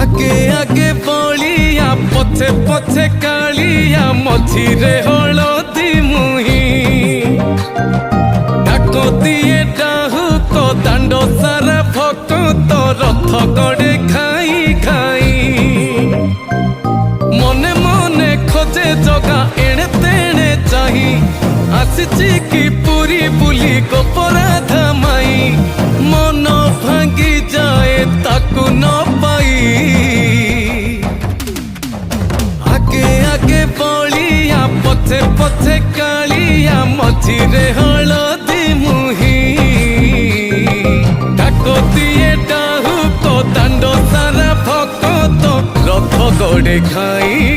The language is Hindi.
आगे आगे बलिया पछे पछे कालिया मझिरे हलदी मुही डाक दिए डाहु तो दांड सारा भक्त रथ गड़े खाई खाई मने मने खोजे जगा एणे तेणे चाही आसिची की पूरी बुली गोपराधा माई मन भांगी जाए ताकू न पाई आगे आगे बलिया पछे पछे कालिया मझिरे हलदी मुही डाक दिए डाहु तो दांड सारा भक्त रथ गड़े खाई